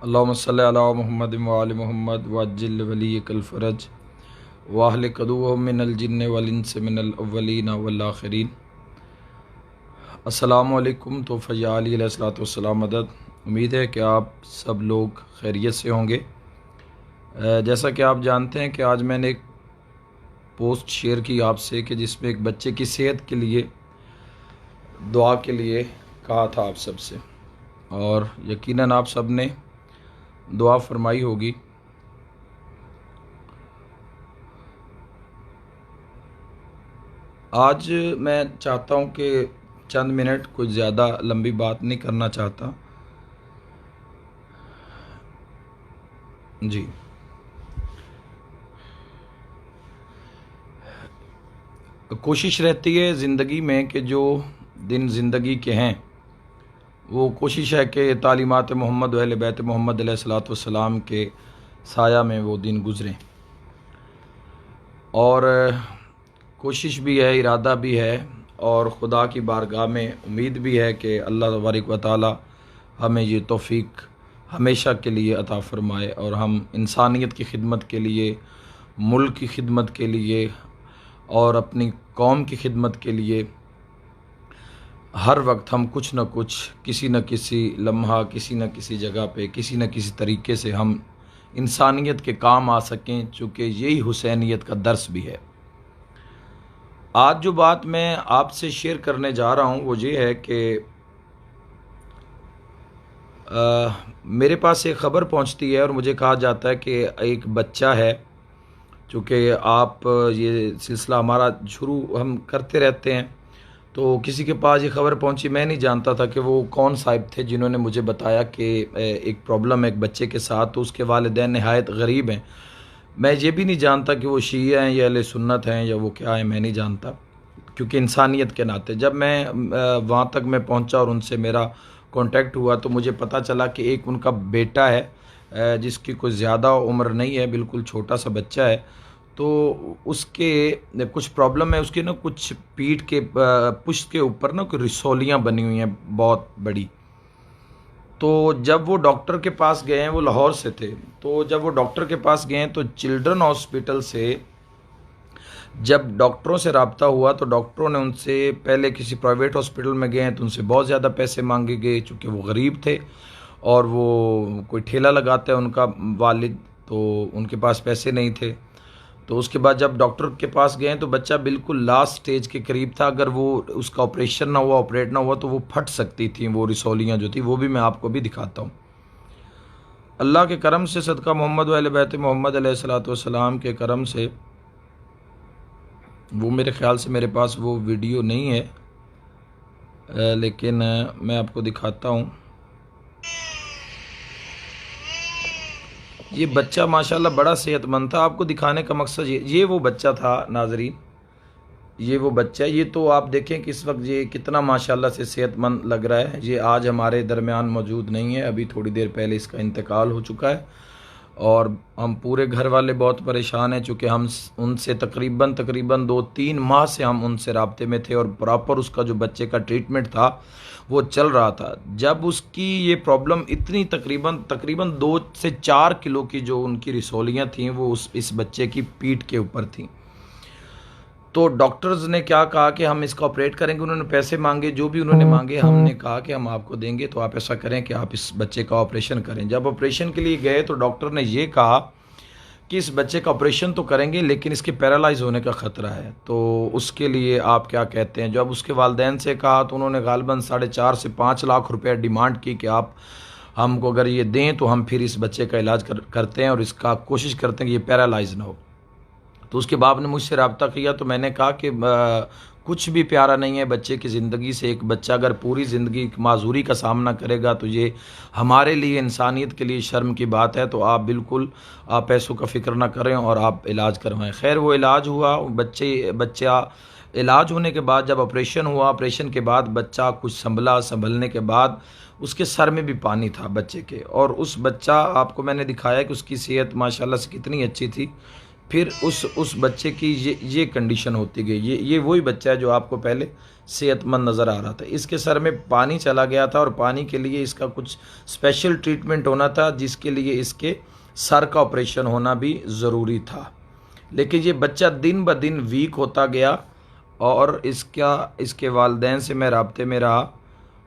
अल्लाहुम्मा सल्लि अला मुहम्मद व आलि मुहम्मद वअज्जिल वलियकल फ़रज वाहल कदूहुम मिनल जिन्न वल इंस मिनल अव्वलीन वल आखिरीन। अस्सलामु अलैकुम। तो फ़या अली अलैहिस्सलातु वस्सलाम मदद। उम्मीद है कि आप सब लोग खैरियत से होंगे। जैसा कि आप जानते हैं कि आज मैंने एक पोस्ट शेयर की आपसे कि जिसमें एक बच्चे की सेहत के लिए दुआ के लिए कहा था आप सबसे, और यकीनन आप सब ने दुआ फरमाई होगी। आज मैं चाहता हूँ कि चंद मिनट, कुछ ज़्यादा लंबी बात नहीं करना चाहता जी। कोशिश रहती है ज़िंदगी में कि जो दिन ज़िंदगी के हैं वो कोशिश है कि तालीमात मोहम्मद व अहले बैत मोहम्मद अलैहिस्सलातु वस्सलाम के साया में वो दिन गुज़रें, और कोशिश भी है, इरादा भी है, और खुदा की बारगाह में उम्मीद भी है कि अल्लाह तबारक व तआला हमें ये तौफ़ीक हमेशा के लिए अता फ़रमाए और हम इंसानियत की खिदमत के लिए, मुल्क की खिदमत के लिए और अपनी कौम की खिदमत के लिए हर वक्त हम कुछ न कुछ, किसी न किसी लम्हा, किसी न किसी जगह पे, किसी न किसी तरीके से हम इंसानियत के काम आ सकें, चूँकि यही हुसैनियत का दर्स भी है। आज जो बात मैं आपसे शेयर करने जा रहा हूँ वो ये है कि मेरे पास एक ख़बर पहुँचती है और मुझे कहा जाता है कि एक बच्चा है, चूँकि आप ये सिलसिला हमारा शुरू हम करते रहते हैं, तो किसी के पास ये ख़बर पहुंची। मैं नहीं जानता था कि वो कौन साहिब थे जिन्होंने मुझे बताया कि एक प्रॉब्लम है एक बच्चे के साथ, तो उसके वालिदैन नहायत गरीब हैं। मैं ये भी नहीं जानता कि वो शिया हैं या अहले सुन्नत हैं या वो क्या है, मैं नहीं जानता, क्योंकि इंसानियत के नाते जब मैं वहाँ तक मैं पहुँचा और उनसे मेरा कांटेक्ट हुआ तो मुझे पता चला कि एक उनका बेटा है जिसकी कोई ज़्यादा उम्र नहीं है, बिल्कुल छोटा सा बच्चा है। तो उसके कुछ प्रॉब्लम है, उसके ना कुछ पीठ के पुश्त के ऊपर ना कुछ रिसोलियाँ बनी हुई हैं बहुत बड़ी। तो जब वो डॉक्टर के पास गए हैं, वो लाहौर से थे, तो जब वो डॉक्टर के पास गए हैं तो चिल्ड्रन हॉस्पिटल से जब डॉक्टरों से रब्ता हुआ तो डॉक्टरों ने उनसे, पहले किसी प्राइवेट हॉस्पिटल में गए हैं तो उनसे बहुत ज़्यादा पैसे मांगे गए, चूँकि वो गरीब थे और वो कोई ठेला लगाता है उनका वालिद, तो उनके पास पैसे नहीं थे। तो उसके बाद जब डॉक्टर के पास गए तो बच्चा बिल्कुल लास्ट स्टेज के करीब था, अगर वो उसका ऑपरेशन ना हुआ, ऑपरेट ना हुआ तो वो फट सकती थी वो रिसोलियाँ जो थी, वो भी मैं आपको भी दिखाता हूँ। अल्लाह के करम से, सदका मोहम्मद व अहले बैत मोहम्मद अलैहिस्सलातु वस्सलाम के करम से, वो मेरे ख़्याल से मेरे पास वो वीडियो नहीं है, लेकिन मैं आपको दिखाता हूँ। ये बच्चा माशाल्लाह बड़ा सेहतमंद था। आपको दिखाने का मकसद ये वो बच्चा था नाजरीन, ये वो बच्चा है। ये तो आप देखें कि इस वक्त ये कितना माशाल्लाह से सेहतमंद लग रहा है। ये आज हमारे दरमियान मौजूद नहीं है, अभी थोड़ी देर पहले इसका इंतकाल हो चुका है और हम पूरे घर वाले बहुत परेशान हैं, चूँकि हम उनसे तकरीबन 2-3 माह से हम उनसे राब्ते में थे और प्रॉपर उसका जो बच्चे का ट्रीटमेंट था वो चल रहा था। जब उसकी ये प्रॉब्लम इतनी तकरीबन 2 से 4 किलो की जो उनकी रिसोलियाँ थीं वो इस बच्चे की पीठ के ऊपर थीं, तो डॉक्टर्स ने क्या कहा कि हम इसका ऑपरेट करेंगे। उन्होंने पैसे मांगे, जो भी उन्होंने मांगे हमने कहा कि हम आपको देंगे, तो आप ऐसा करें कि आप इस बच्चे का ऑपरेशन करें। जब ऑपरेशन के लिए गए तो डॉक्टर ने ये कहा कि इस बच्चे का ऑपरेशन तो करेंगे लेकिन इसके पैरालाइज होने का ख़तरा है, तो उसके लिए आप क्या कहते हैं। जब उसके वालिदैन से कहा तो उन्होंने गालबन 4.5 से 5 लाख रुपया डिमांड की कि आप हमको अगर ये दें तो हम फिर इस बच्चे का इलाज करते हैं और इसका कोशिश करते हैं कि ये पैरालाइज ना हो। तो उसके बाप ने मुझसे रब्ता किया तो मैंने कहा कि कुछ भी प्यारा नहीं है बच्चे की ज़िंदगी से। एक बच्चा अगर पूरी ज़िंदगी माजूरी का सामना करेगा तो ये हमारे लिए, इंसानियत के लिए शर्म की बात है। तो आप बिल्कुल, आप पैसों का फ़िक्र ना करें और आप इलाज करवाएं। खैर वो इलाज हुआ, बच्चा इलाज होने के बाद जब ऑपरेशन हुआ, ऑपरेशन के बाद बच्चा कुछ संभलने के बाद उसके सर में भी पानी था बच्चे के, और उस बच्चा, आपको मैंने दिखाया कि उसकी सेहत माशाल्लाह से कितनी अच्छी थी। फिर उस बच्चे की ये कंडीशन होती गई। ये वही बच्चा है जो आपको पहले सेहतमंद नज़र आ रहा था। इसके सर में पानी चला गया था और पानी के लिए इसका कुछ स्पेशल ट्रीटमेंट होना था, जिसके लिए इसके सर का ऑपरेशन होना भी ज़रूरी था। लेकिन ये बच्चा दिन ब दिन वीक होता गया और इसके वालिदैन से मैं राब्ते में रहा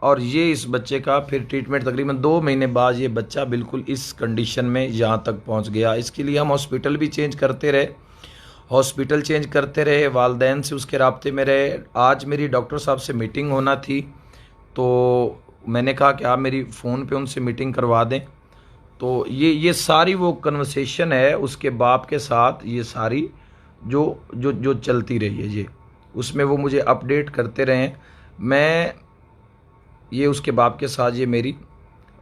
और ये इस बच्चे का फिर ट्रीटमेंट तकरीबन 2 महीने बाद ये बच्चा बिल्कुल इस कंडीशन में यहाँ तक पहुँच गया। इसके लिए हम हॉस्पिटल भी चेंज करते रहे, वालिदैन से उसके राब्ते में रहे। आज मेरी डॉक्टर साहब से मीटिंग होना थी, तो मैंने कहा कि आप मेरी फ़ोन पे उनसे मीटिंग करवा दें। तो ये सारी वो कन्वर्सेशन है उसके बाप के साथ, ये सारी जो चलती रही है, ये उसमें वो मुझे अपडेट करते रहे। मैं ये उसके बाप के साथ ये मेरी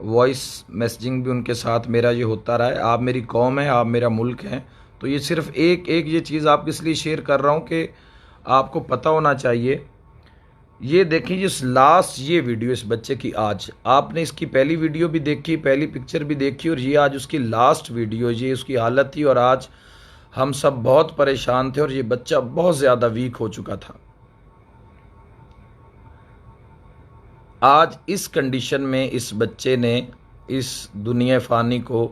वॉइस मैसेजिंग भी उनके साथ मेरा ये होता रहा है। आप मेरी कौम है, आप मेरा मुल्क हैं। तो ये सिर्फ एक ये चीज़ आपके इसलिए शेयर कर रहा हूँ कि आपको पता होना चाहिए। ये देखिए जिस लास्ट ये वीडियो इस बच्चे की, आज आपने इसकी पहली वीडियो भी देखी, पहली पिक्चर भी देखी, और ये आज उसकी लास्ट वीडियो, ये उसकी हालत थी। और आज हम सब बहुत परेशान थे और ये बच्चा बहुत ज़्यादा वीक हो चुका था। आज इस कंडीशन में इस बच्चे ने इस दुनिया फ़ानी को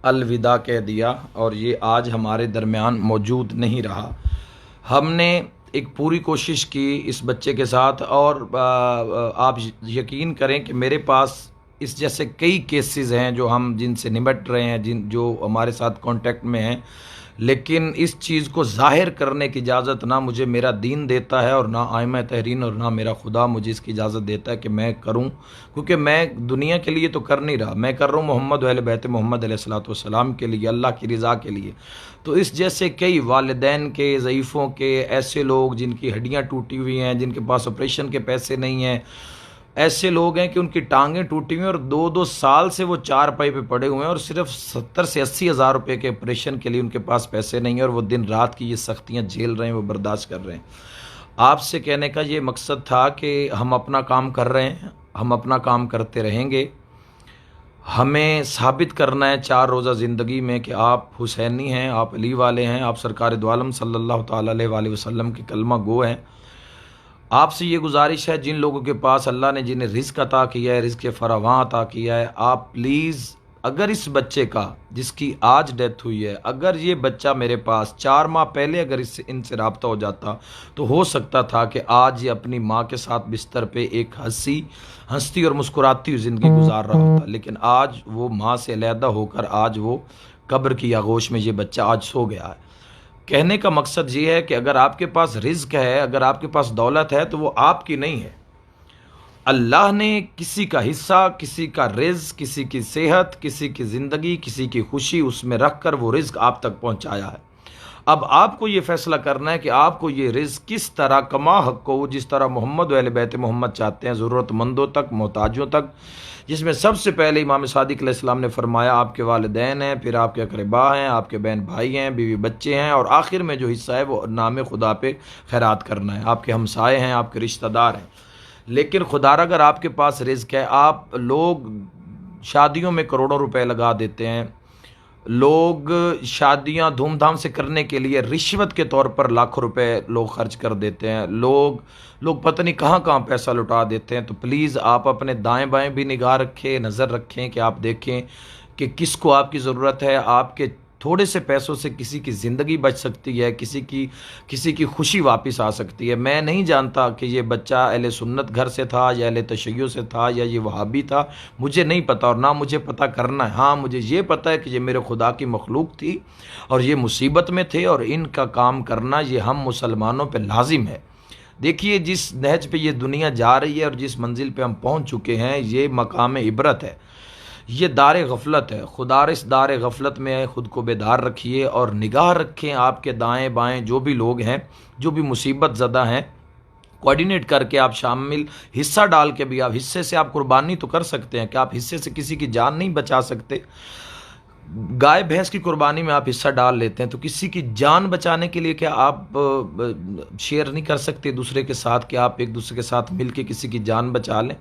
अलविदा कह दिया और ये आज हमारे दरमियान मौजूद नहीं रहा। हमने एक पूरी कोशिश की इस बच्चे के साथ, और आप यकीन करें कि मेरे पास इस जैसे कई केसेस हैं जो हम जिनसे निपट रहे हैं, जो हमारे साथ कांटेक्ट में हैं, लेकिन इस चीज़ को ज़ाहिर करने की इजाज़त ना मुझे मेरा दीन देता है और ना आइमा तहरीन और ना मेरा खुदा मुझे इसकी इजाज़त देता है कि मैं करूं, क्योंकि मैं दुनिया के लिए तो कर नहीं रहा, मैं कर रहा हूं मोहम्मद अहले बैत मोहम्मद अलैहिस्सलातु वस्सलाम के लिए, अल्लाह की रज़ा के लिए। तो इस जैसे कई वालिदैन के, ज़ईफ़ों के, ऐसे लोग जिनकी हड्डियाँ टूटी हुई हैं, जिनके पास ऑपरेशन के पैसे नहीं हैं, ऐसे लोग हैं कि उनकी टांगें टूटी हुई हैं और 2-2 साल से वो चारपाई पे पड़े हुए हैं और सिर्फ 70 से 80 हज़ार रुपये के ऑपरेशन के लिए उनके पास पैसे नहीं है, और वो दिन रात की ये सख्तियां झेल रहे हैं, वो बर्दाश्त कर रहे हैं। आपसे कहने का ये मकसद था कि हम अपना काम कर रहे हैं, हम अपना काम करते रहेंगे। हमें साबित करना है 4 रोज़ा ज़िंदगी में कि आप हुसैनी हैं, आप अली वाले हैं, आप सरकार दो आलम सल्लल्लाहु ताला अलैहि वसल्लम के कलमा गो हैं। आपसे ये गुजारिश है, जिन लोगों के पास अल्लाह ने जिन्हें रिज़्क अता किया है, रिज़्क फरावां अता किया है, आप प्लीज़ अगर इस बच्चे का जिसकी आज डेथ हुई है, अगर ये बच्चा मेरे पास 4 माह पहले अगर इनसे रब्ता हो जाता तो हो सकता था कि आज ये अपनी माँ के साथ बिस्तर पे एक हंसती और मुस्कुराती हुई ज़िंदगी गुजार रहा होता। लेकिन आज वो माँ से अलहदा होकर आज वो कब्र की आगोश में ये बच्चा आज सो गया है। कहने का मकसद ये है कि अगर आपके पास रिज़्क है, अगर आपके पास दौलत है, तो वो आपकी नहीं है। अल्लाह ने किसी का हिस्सा, किसी का रिज़्क, किसी की सेहत, किसी की ज़िंदगी, किसी की खुशी उसमें रख कर वो रिज़्क आप तक पहुंचाया है। अब आपको ये फैसला करना है कि आपको ये रिज़्क किस तरह कमा हक को, जिस तरह मोहम्मद अहले बैत मोहम्मद चाहते हैं, ज़रूरतमंदों तक, मोहताजों तक, जिसमें सबसे पहले इमाम सादिक अलैहिस्सलाम ने फरमाया आपके वालिदैन हैं, फिर आपके अकरबा हैं, आपके बहन भाई हैं, बीवी बच्चे हैं, और आखिर में जो हिस्सा है वो नाम खुदा पे खैरात करना है। आपके हमसाए हैं, आपके रिश्तेदार हैं। लेकिन खुदा अगर आपके पास रिज़्क है, आप लोग शादियों में करोड़ों रुपए लगा देते हैं, लोग शादियां धूमधाम से करने के लिए रिश्वत के तौर पर लाखों रुपए लोग खर्च कर देते हैं, लोग पता नहीं कहाँ कहाँ पैसा लुटा देते हैं। तो प्लीज़ आप अपने दाएं बाएं भी निगाह रखें, नज़र रखें कि आप देखें कि किसको आपकी ज़रूरत है। आपके थोड़े से पैसों से किसी की ज़िंदगी बच सकती है, किसी की खुशी वापस आ सकती है। मैं नहीं जानता कि ये बच्चा अहले सुन्नत घर से था या अहले तशय्युअ से था या ये वहाबी था, मुझे नहीं पता और ना मुझे पता करना है। हाँ, मुझे ये पता है कि ये मेरे खुदा की मखलूक थी और ये मुसीबत में थे और इनका काम करना ये हम मुसलमानों पर लाजिम है। देखिए जिस नहज पे ये दुनिया जा रही है और जिस मंजिल पे हम पहुँच चुके हैं, ये मकाम इबरत है, ये दार गफलत है। खुदा इस दार गफलत में ख़ुद को बेदार रखिए और निगाह रखें। आपके दाएं बाएं जो भी लोग हैं, जो भी मुसीबत ज़दा हैं, कोऑर्डिनेट करके आप शामिल हिस्सा डाल के भी, आप हिस्से से आप कुर्बानी तो कर सकते हैं कि आप हिस्से से किसी की जान नहीं बचा सकते। गाय भैंस की कुर्बानी में आप हिस्सा डाल लेते हैं, तो किसी की जान बचाने के लिए क्या आप शेयर नहीं कर सकते दूसरे के साथ कि आप एक दूसरे के साथ मिल के किसी की जान बचा लें?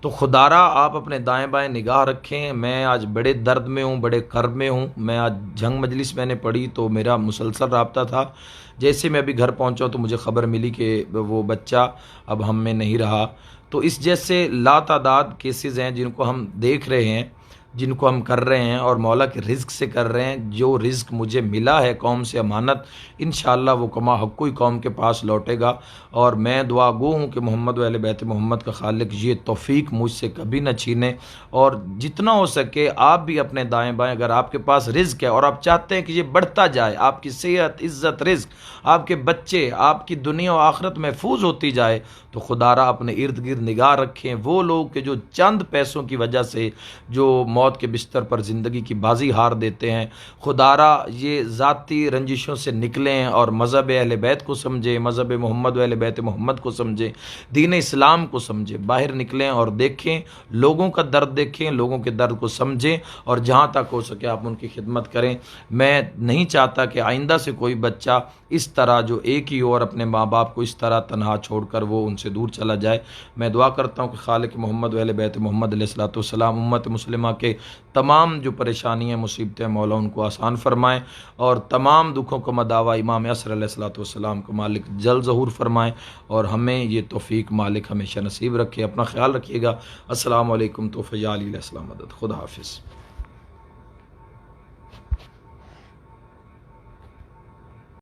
तो खुदारा आप अपने दाएं बाएं निगाह रखें। मैं आज बड़े दर्द में हूँ, बड़े कर्ब में हूँ। मैं आज जंग मजलिस मैंने पढ़ी तो मेरा मुसलसल राब्ता था। जैसे मैं अभी घर पहुँचा तो मुझे ख़बर मिली कि वो बच्चा अब हम में नहीं रहा। तो इस जैसे लातादाद केसेस हैं जिनको हम देख रहे हैं, जिनको हम कर रहे हैं और मौला के रिज़्क से कर रहे हैं। जो रिज़्क मुझे मिला है कौम से अमानत, इंशाअल्लाह वो कमा हक़ ही कौम के पास लौटेगा। और मैं दुआ गो हूँ कि मोहम्मद व अहले बैत मोहम्मद का खालिक ये तौफ़ीक मुझसे कभी न छीने। और जितना हो सके आप भी अपने दाएं बाएं, अगर आपके पास रिज़्क है और आप चाहते हैं कि ये बढ़ता जाए, आपकी सेहत, इज़्ज़त, रिज़्क, आपके बच्चे, आपकी दुनिया और आखिरत महफूज होती जाए, तो खुदारा अपने इर्द गिर्द निगाह रखें। वो लोग के जो चंद पैसों की वजह से जो मौत के बिस्तर पर ज़िंदगी की बाजी हार देते हैं, खुदारा ये ज़ाती रंजिशों से निकलें और मज़हब अहले बैत को समझें, मज़हब मोहम्मद व अहले बैत मोहम्मद को समझें, दीन इस्लाम को समझें। बाहर निकलें और देखें, लोगों का दर्द देखें, लोगों के दर्द को समझें और जहाँ तक हो सके आप उनकी खिदमत करें। मैं नहीं चाहता कि आइंदा से कोई बच्चा इस तरह जो एक ही हो और अपने माँ बाप को इस तरह तनहा छोड़कर वो उनसे दूर चला जाए। मैं दुआ करता हूँ कि खालिक मोहम्मद व अहले बैत मोहम्मद अलैहिस्सलाम उम्मत मुस्लिमा के तमाम जो परेशानियाँ, मुसीबतें, मौला उनको आसान फरमाएँ और तमाम दुखों का मदावा इमाम असर अलैहिस्सलाम को मालिक जल्द ज़हूर फरमाएँ और हमें ये तौफ़ीक मालिक हमेशा नसीब रखे। अपना ख्याल रखिएगा। अस्सलामु अलैकुम। तो फ़या अली अलैहिस्सलाम मदद। खुदा हाफिज़।